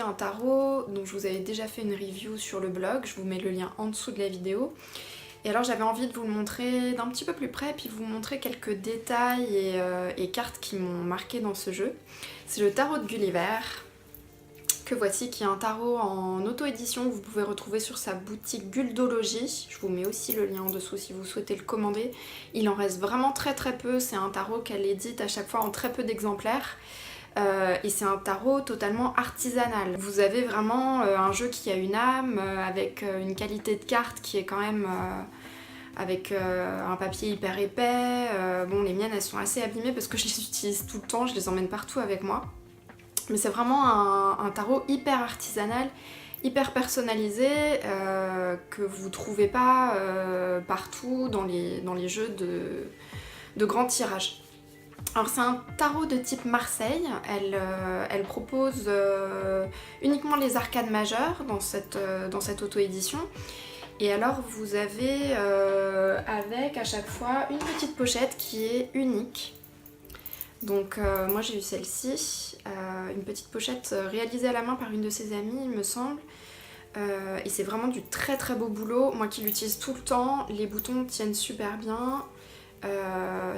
un tarot dont je vous avais déjà fait une review sur le blog, je vous mets le lien en dessous de la vidéo. Et alors j'avais envie de vous le montrer d'un petit peu plus près, puis vous montrer quelques détails et cartes qui m'ont marqué dans ce jeu. C'est le tarot de Gulliver, que voici, qui est un tarot en auto-édition que vous pouvez retrouver sur sa boutique Guldologie. Je vous mets aussi le lien en dessous si vous souhaitez le commander. Il en reste vraiment très peu, c'est un tarot qu'elle édite à chaque fois en très peu d'exemplaires. Et c'est un tarot totalement artisanal. Vous avez vraiment un jeu qui a une âme, avec une qualité de carte qui est quand même avec un papier hyper épais. Bon, les miennes elles sont assez abîmées parce que je les utilise tout le temps, je les emmène partout avec moi. Mais c'est vraiment un tarot hyper artisanal, hyper personnalisé, que vous trouvez pas partout dans les jeux de grand tirage. Alors c'est un tarot de type Marseille, elle propose uniquement les arcanes majeures dans cette auto-édition. Et alors vous avez avec à chaque fois une petite pochette qui est unique. Donc moi j'ai eu celle-ci, une petite pochette réalisée à la main par une de ses amies il me semble. Et c'est vraiment du très beau boulot, moi qui l'utilise tout le temps, les boutons tiennent super bien.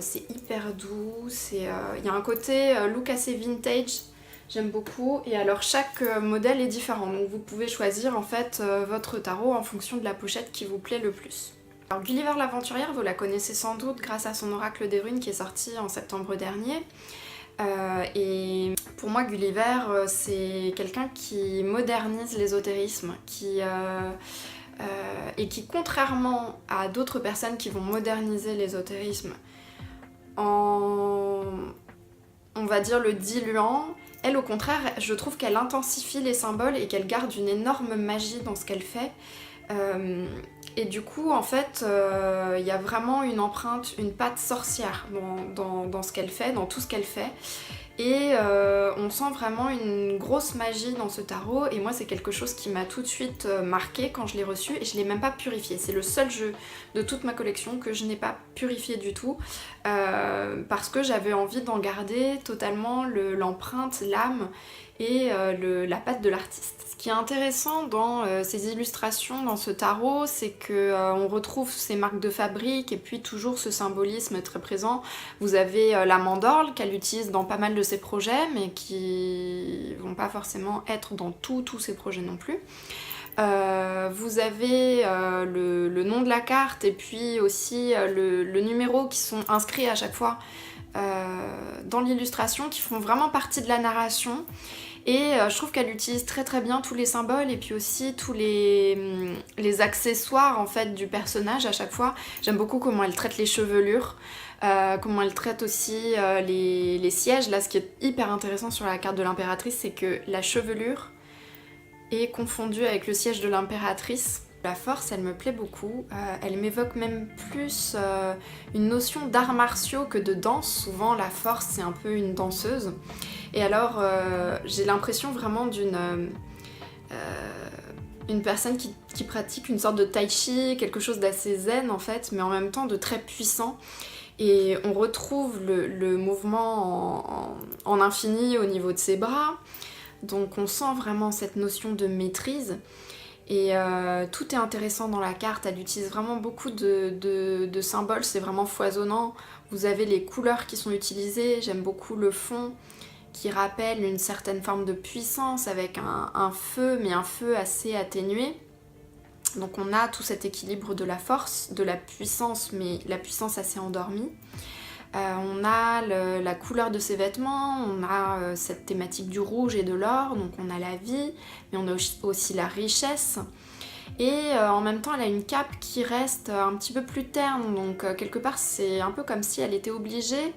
C'est hyper doux, il y a un côté look assez vintage, j'aime beaucoup. Et alors chaque modèle est différent, donc vous pouvez choisir en fait votre tarot en fonction de la pochette qui vous plaît le plus. Alors Gulliver l'Aventurière, vous la connaissez sans doute grâce à son oracle des runes qui est sorti en septembre dernier. Et pour moi Gulliver c'est quelqu'un qui modernise l'ésotérisme, et qui, contrairement à d'autres personnes qui vont moderniser l'ésotérisme en, on va dire, le diluant, elle au contraire, je trouve qu'elle intensifie les symboles et qu'elle garde une énorme magie dans ce qu'elle fait. Et du coup, en fait, il y a vraiment une empreinte, une patte sorcière dans ce qu'elle fait, dans tout ce qu'elle fait. Et on sent vraiment une grosse magie dans ce tarot, et moi c'est quelque chose qui m'a tout de suite marqué quand je l'ai reçu, et je l'ai même pas purifié. C'est le seul jeu de toute ma collection que je n'ai pas purifié du tout, parce que j'avais envie d'en garder totalement l'empreinte, l'âme et la patte de l'artiste. Ce qui est intéressant dans ces illustrations, dans ce tarot, c'est qu'on retrouve ces marques de fabrique et puis toujours ce symbolisme très présent. Vous avez la mandorle qu'elle utilise dans pas mal de ses projets, mais qui vont pas forcément être dans tous ses projets non plus. Vous avez le nom de la carte et puis aussi le numéro qui sont inscrits à chaque fois dans l'illustration, qui font vraiment partie de la narration. Et je trouve qu'elle utilise très bien tous les symboles et puis aussi tous les accessoires en fait du personnage à chaque fois. J'aime beaucoup comment elle traite les chevelures, comment elle traite aussi les sièges. Là, ce qui est hyper intéressant sur la carte de l'impératrice, c'est que la chevelure est confondue avec le siège de l'impératrice. La force, elle me plaît beaucoup, elle m'évoque même plus une notion d'arts martiaux que de danse. Souvent la force c'est un peu une danseuse. Et alors j'ai l'impression vraiment d'une personne qui pratique une sorte de tai chi, quelque chose d'assez zen en fait, mais en même temps de très puissant. Et on retrouve le mouvement en infini au niveau de ses bras, donc on sent vraiment cette notion de maîtrise. Et tout est intéressant dans la carte, elle utilise vraiment beaucoup de symboles, c'est vraiment foisonnant. Vous avez les couleurs qui sont utilisées, j'aime beaucoup le fond qui rappelle une certaine forme de puissance avec un feu, mais un feu assez atténué. Donc on a tout cet équilibre de la force, de la puissance, mais la puissance assez endormie. On a la couleur de ses vêtements, on a cette thématique du rouge et de l'or, donc on a la vie, mais on a aussi la richesse. Et en même temps, elle a une cape qui reste un petit peu plus terne, donc quelque part c'est un peu comme si elle était obligée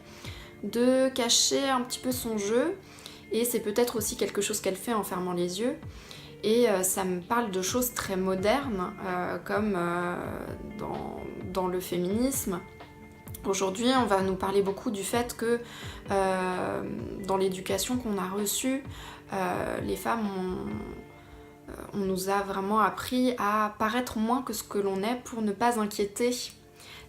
de cacher un petit peu son jeu, et c'est peut-être aussi quelque chose qu'elle fait en fermant les yeux. Et ça me parle de choses très modernes, comme dans le féminisme. Aujourd'hui, on va nous parler beaucoup du fait que dans l'éducation qu'on a reçue, les femmes, on nous a vraiment appris à paraître moins que ce que l'on est pour ne pas inquiéter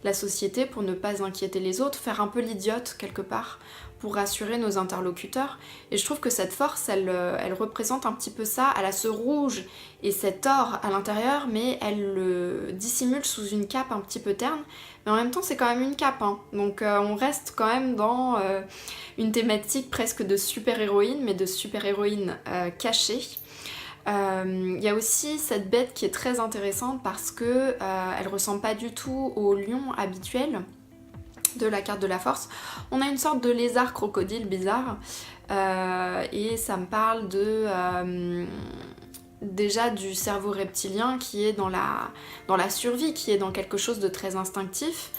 la société, pour ne pas inquiéter les autres, faire un peu l'idiote quelque part, pour rassurer nos interlocuteurs. Et je trouve que cette force, elle représente un petit peu ça. Elle a ce rouge et cet or à l'intérieur, mais elle le dissimule sous une cape un petit peu terne. Mais en même temps, c'est quand même une cape, hein. Donc on reste quand même dans une thématique presque de super-héroïne, mais de super-héroïne cachée. Il y a aussi cette bête qui est très intéressante parce que elle ressemble pas du tout au lion habituel de la carte de la force. On a une sorte de lézard crocodile bizarre et ça me parle de déjà du cerveau reptilien qui est dans la survie, qui est dans quelque chose de très instinctif,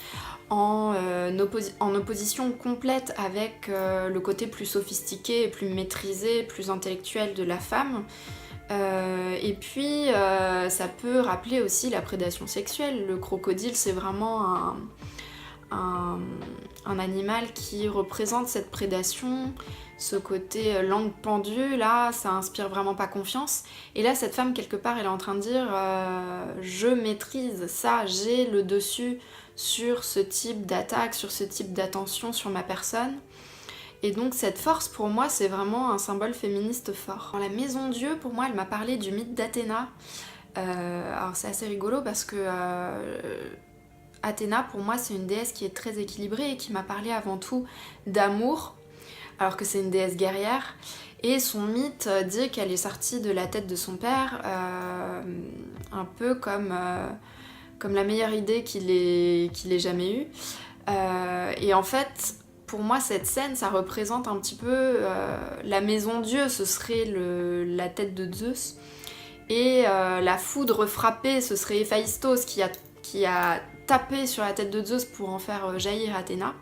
en opposition complète avec le côté plus sophistiqué, plus maîtrisé, plus intellectuel de la femme. Et puis ça peut rappeler aussi la prédation sexuelle. Le crocodile, c'est vraiment un animal qui représente cette prédation, ce côté langue pendue, là, ça inspire vraiment pas confiance. Et là, cette femme, quelque part, elle est en train de dire je maîtrise ça, j'ai le dessus sur ce type d'attaque, sur ce type d'attention sur ma personne. Et donc cette force, pour moi, c'est vraiment un symbole féministe fort. Dans la Maison Dieu, pour moi, elle m'a parlé du mythe d'Athéna. Alors c'est assez rigolo parce que Athéna, pour moi, c'est une déesse qui est très équilibrée et qui m'a parlé avant tout d'amour, alors que c'est une déesse guerrière. Et son mythe dit qu'elle est sortie de la tête de son père, un peu comme la meilleure idée qu'il ait jamais eue. Et en fait, pour moi, cette scène, ça représente un petit peu la Maison Dieu, ce serait la tête de Zeus. Et la foudre frappée, ce serait Héphaïstos qui a tapé sur la tête de Zeus pour en faire jaillir Athéna.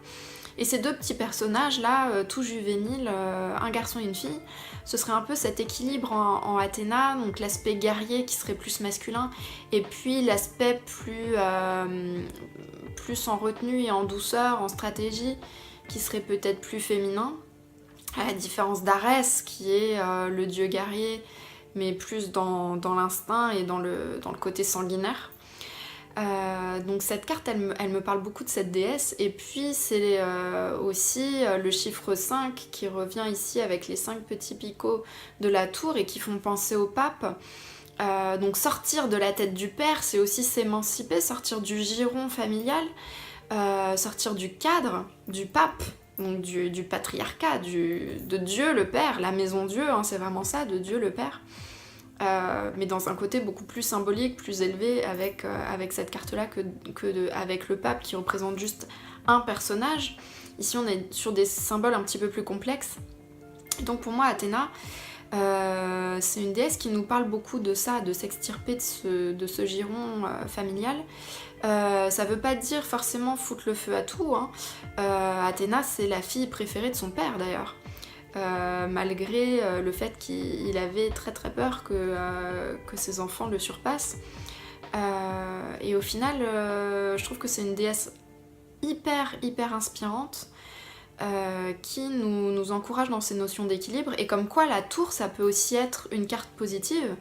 Et ces deux petits personnages là, tout juvéniles, un garçon et une fille, ce serait un peu cet équilibre en Athéna, donc l'aspect guerrier qui serait plus masculin, et puis l'aspect plus en retenue et en douceur, en stratégie, qui serait peut-être plus féminin, à la différence d'Arès, qui est le dieu guerrier, mais plus dans l'instinct et dans le côté sanguinaire. Donc cette carte, elle me parle beaucoup de cette déesse, et puis c'est aussi le chiffre 5 qui revient ici avec les 5 petits picots de la tour et qui font penser au pape. Donc sortir de la tête du père, c'est aussi s'émanciper, sortir du giron familial, sortir du cadre, du pape, donc du patriarcat, de Dieu le Père, la maison Dieu, hein, c'est vraiment ça, de Dieu le Père. Mais dans un côté beaucoup plus symbolique, plus élevé avec cette carte-là avec le pape qui représente juste un personnage. Ici on est sur des symboles un petit peu plus complexes. Donc pour moi Athéna, c'est une déesse qui nous parle beaucoup de ça, de s'extirper de ce giron familial. Ça veut pas dire forcément foutre le feu à tout, hein. Athéna, c'est la fille préférée de son père d'ailleurs. Malgré le fait qu'il avait très très peur que ses enfants le surpassent. Et au final, je trouve que c'est une déesse hyper inspirante qui nous encourage dans ces notions d'équilibre. Et comme quoi la tour, ça peut aussi être une carte positive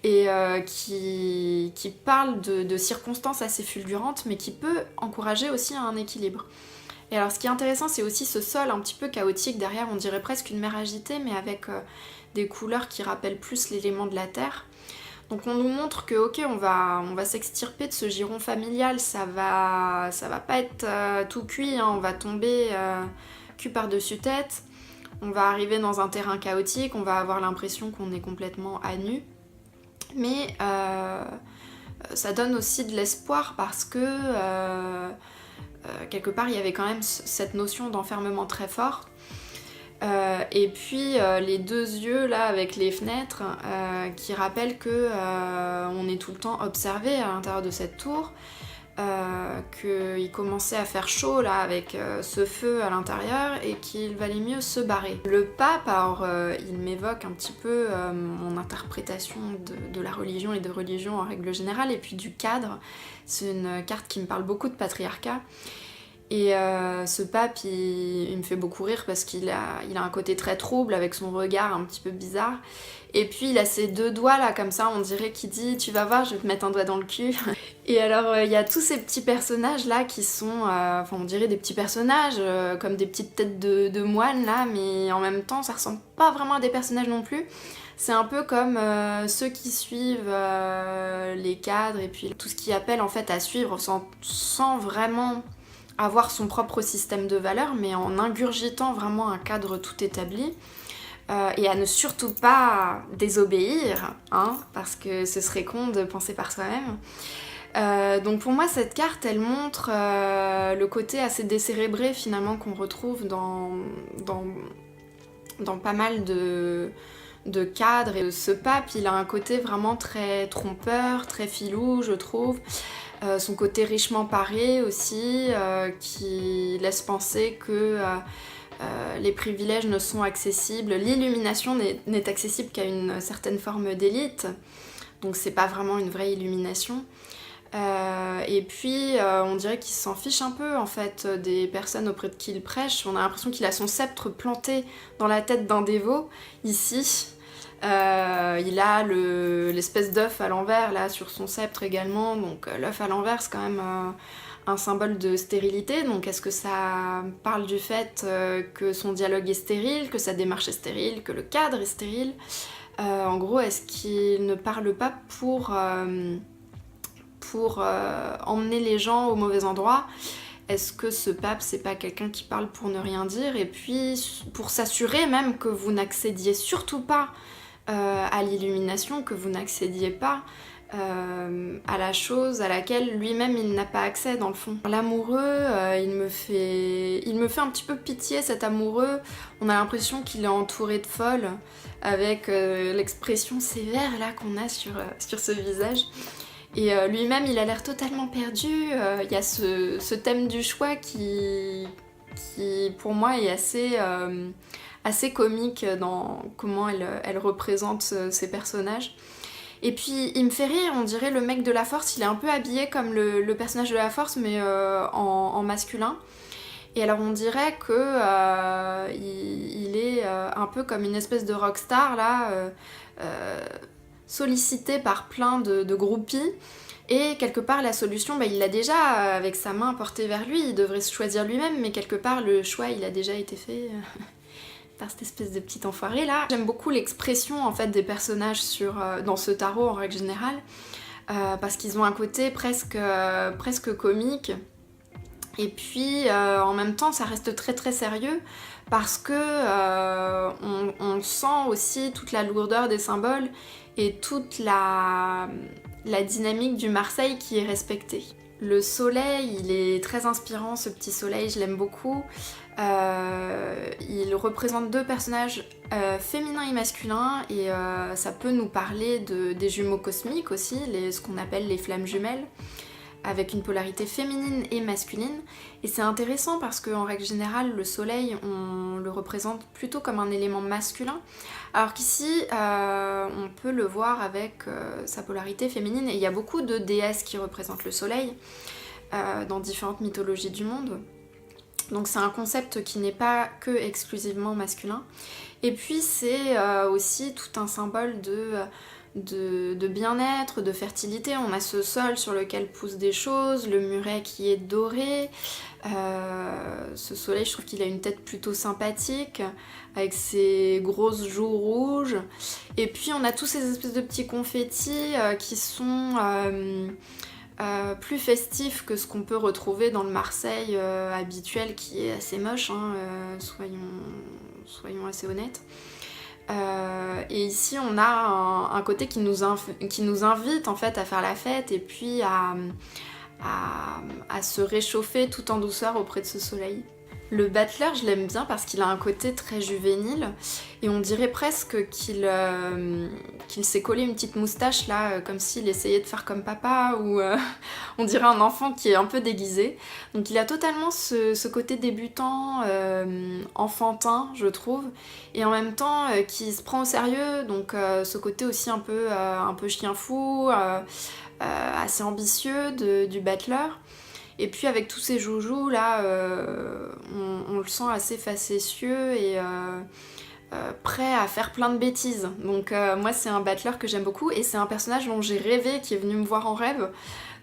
et qui parle de circonstances assez fulgurantes, mais qui peut encourager aussi un équilibre. Et alors ce qui est intéressant, c'est aussi ce sol un petit peu chaotique derrière, on dirait presque une mer agitée, mais avec des couleurs qui rappellent plus l'élément de la terre. Donc on nous montre que ok, on va s'extirper de ce giron familial, ça va pas être tout cuit, hein, on va tomber cul par-dessus tête, on va arriver dans un terrain chaotique, on va avoir l'impression qu'on est complètement à nu. Mais ça donne aussi de l'espoir parce que quelque part il y avait quand même cette notion d'enfermement très forte. Et puis les deux yeux là avec les fenêtres qui rappellent que on est tout le temps observé à l'intérieur de cette tour, qu'il commençait à faire chaud là avec ce feu à l'intérieur et qu'il valait mieux se barrer. Le pape, alors il m'évoque un petit peu mon interprétation de la religion et de religion en règle générale, et puis du cadre. C'est une carte qui me parle beaucoup de patriarcat. Et ce pape, il me fait beaucoup rire parce qu'il a un côté très trouble avec son regard un petit peu bizarre. Et puis il a ses deux doigts là comme ça, on dirait qu'il dit tu vas voir, je vais te mettre un doigt dans le cul. Et alors il y a tous ces petits personnages là qui sont, enfin on dirait des petits personnages comme des petites têtes de moines là, mais en même temps ça ressemble pas vraiment à des personnages non plus. C'est un peu comme ceux qui suivent les cadres et puis tout ce qui appelle en fait à suivre sans vraiment avoir son propre système de valeurs, mais en ingurgitant vraiment un cadre tout établi. Et à ne surtout pas désobéir, hein, parce que ce serait con de penser par soi-même. Donc pour moi cette carte elle montre le côté assez décérébré finalement qu'on retrouve dans pas mal de cadres. Et ce pape il a un côté vraiment très trompeur, très filou je trouve. Son côté richement paré aussi, qui laisse penser que les privilèges ne sont accessibles, l'illumination n'est accessible qu'à une certaine forme d'élite, donc c'est pas vraiment une vraie illumination. Et puis on dirait qu'il s'en fiche un peu en fait des personnes auprès de qui il prêche. On a l'impression qu'il a son sceptre planté dans la tête d'un dévot, ici. Il a l'espèce d'œuf à l'envers là sur son sceptre également, donc l'œuf à l'envers c'est quand même un symbole de stérilité, donc est-ce que ça parle du fait que son dialogue est stérile, que sa démarche est stérile, que le cadre est stérile? En gros, est-ce qu'il ne parle pas pour emmener les gens au mauvais endroit? Est-ce que ce pape, c'est pas quelqu'un qui parle pour ne rien dire, et puis pour s'assurer même que vous n'accédiez surtout pas à l'illumination, que vous n'accédiez pas à la chose à laquelle lui-même il n'a pas accès dans le fond. L'amoureux, il me fait un petit peu pitié cet amoureux. On a l'impression qu'il est entouré de folles avec l'expression sévère là qu'on a sur ce visage. Et lui-même il a l'air totalement perdu. Il y a ce thème du choix qui pour moi est assez comique dans comment elle représente ces personnages. Et puis il me fait rire, on dirait le mec de la force, il est un peu habillé comme le personnage de la force mais en masculin. Et alors on dirait que il est un peu comme une espèce de rockstar là, sollicité par plein de groupies. Et quelque part la solution, il l'a déjà avec sa main portée vers lui, il devrait se choisir lui-même, mais quelque part le choix il a déjà été fait par cette espèce de petit enfoiré là. J'aime beaucoup l'expression en fait des personnages dans ce tarot en règle générale, parce qu'ils ont un côté presque comique. Et puis en même temps ça reste très très sérieux parce que on sent aussi toute la lourdeur des symboles et toute la dynamique du Marseille qui est respectée. Le soleil, il est très inspirant, ce petit soleil, je l'aime beaucoup. Il représente deux personnages féminins et masculins, et ça peut nous parler des jumeaux cosmiques aussi, ce qu'on appelle les flammes jumelles, avec une polarité féminine et masculine. Et c'est intéressant parce qu'en règle générale, le soleil, on le représente plutôt comme un élément masculin, alors qu'ici, on peut le voir avec sa polarité féminine. Et il y a beaucoup de déesses qui représentent le soleil dans différentes mythologies du monde. Donc c'est un concept qui n'est pas que exclusivement masculin. Et puis c'est aussi tout un symbole de bien-être, de fertilité. On a ce sol sur lequel poussent des choses, le muret qui est doré. Ce soleil, je trouve qu'il a une tête plutôt sympathique, avec ses grosses joues rouges. Et puis on a tous ces espèces de petits confettis qui sont plus festifs que ce qu'on peut retrouver dans le Marseille habituel, qui est assez moche, hein, soyons assez honnêtes. Et ici on a un côté qui nous invite en fait à faire la fête et puis à se réchauffer tout en douceur auprès de ce soleil. Le battleur, je l'aime bien parce qu'il a un côté très juvénile et on dirait presque qu'il s'est collé une petite moustache là, comme s'il essayait de faire comme papa, ou on dirait un enfant qui est un peu déguisé. Donc il a totalement ce côté débutant, enfantin je trouve, et en même temps qui se prend au sérieux, donc ce côté aussi un peu chien fou, assez ambitieux du battleur. Et puis avec tous ces joujoux là, on le sent assez facétieux et prêt à faire plein de bêtises. Donc moi c'est un battleur que j'aime beaucoup et c'est un personnage dont j'ai rêvé, qui est venu me voir en rêve.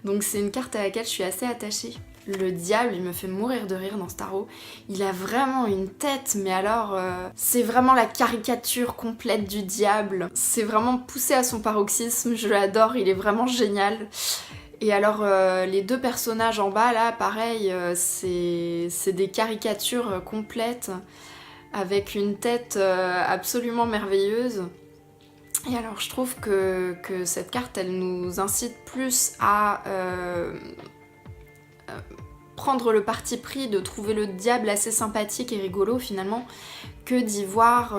Donc c'est une carte à laquelle je suis assez attachée. Le diable, il me fait mourir de rire dans ce tarot. Il a vraiment une tête, mais alors c'est vraiment la caricature complète du diable. C'est vraiment poussé à son paroxysme, je l'adore, il est vraiment génial. Et alors les deux personnages en bas là, pareil, c'est des caricatures complètes avec une tête absolument merveilleuse. Et alors je trouve que cette carte, elle nous incite plus à prendre le parti pris de trouver le diable assez sympathique et rigolo finalement, que d'y voir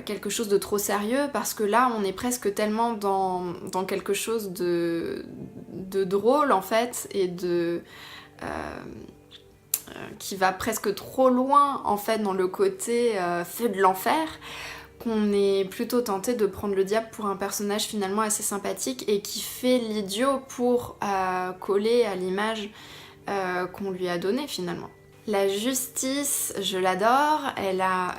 quelque chose de trop sérieux, parce que là on est presque tellement dans quelque chose de drôle en fait, et qui va presque trop loin en fait dans le côté feu de l'enfer, qu'on est plutôt tenté de prendre le diable pour un personnage finalement assez sympathique et qui fait l'idiot pour coller à l'image qu'on lui a donnée finalement. La justice, je l'adore, elle a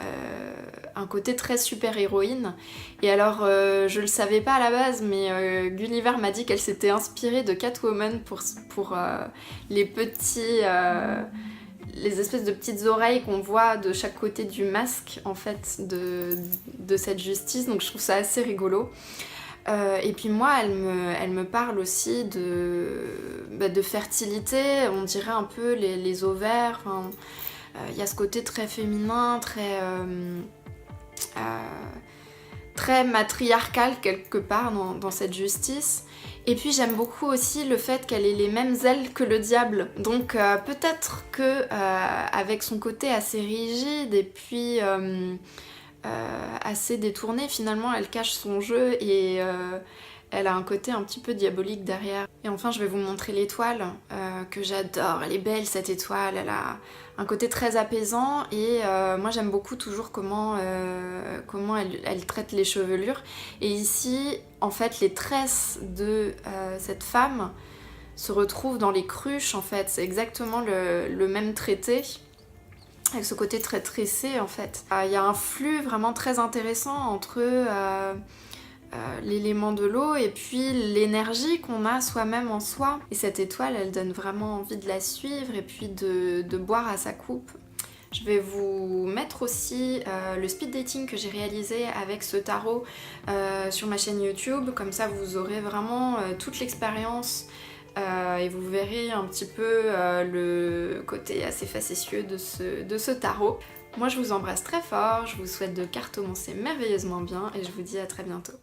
un côté très super-héroïne. Et alors, je le savais pas à la base, mais Gulliver m'a dit qu'elle s'était inspirée de Catwoman pour les petits... les espèces de petites oreilles qu'on voit de chaque côté du masque en fait de cette justice, donc je trouve ça assez rigolo. Et puis moi elle me parle aussi de fertilité, on dirait un peu les ovaires, il y a ce côté très féminin, très matriarcal quelque part dans cette justice. Et puis j'aime beaucoup aussi le fait qu'elle ait les mêmes ailes que le diable. Donc peut-être que avec son côté assez rigide et puis assez détourné, finalement elle cache son jeu et elle a un côté un petit peu diabolique derrière. Et enfin je vais vous montrer l'étoile que j'adore. Elle est belle cette étoile, elle a un côté très apaisant et moi j'aime beaucoup toujours comment elle traite les chevelures. Et ici en fait les tresses de cette femme se retrouvent dans les cruches en fait. C'est exactement le même traité, avec ce côté très tressé en fait. Il y a un flux vraiment très intéressant entre l'élément de l'eau et puis l'énergie qu'on a soi-même en soi. Et cette étoile, elle donne vraiment envie de la suivre et puis de boire à sa coupe. Je vais vous mettre aussi le speed dating que j'ai réalisé avec ce tarot sur ma chaîne YouTube, comme ça vous aurez vraiment toute l'expérience et vous verrez un petit peu le côté assez facétieux de ce tarot. Moi je vous embrasse très fort, je vous souhaite de cartomancer merveilleusement bien et je vous dis à très bientôt.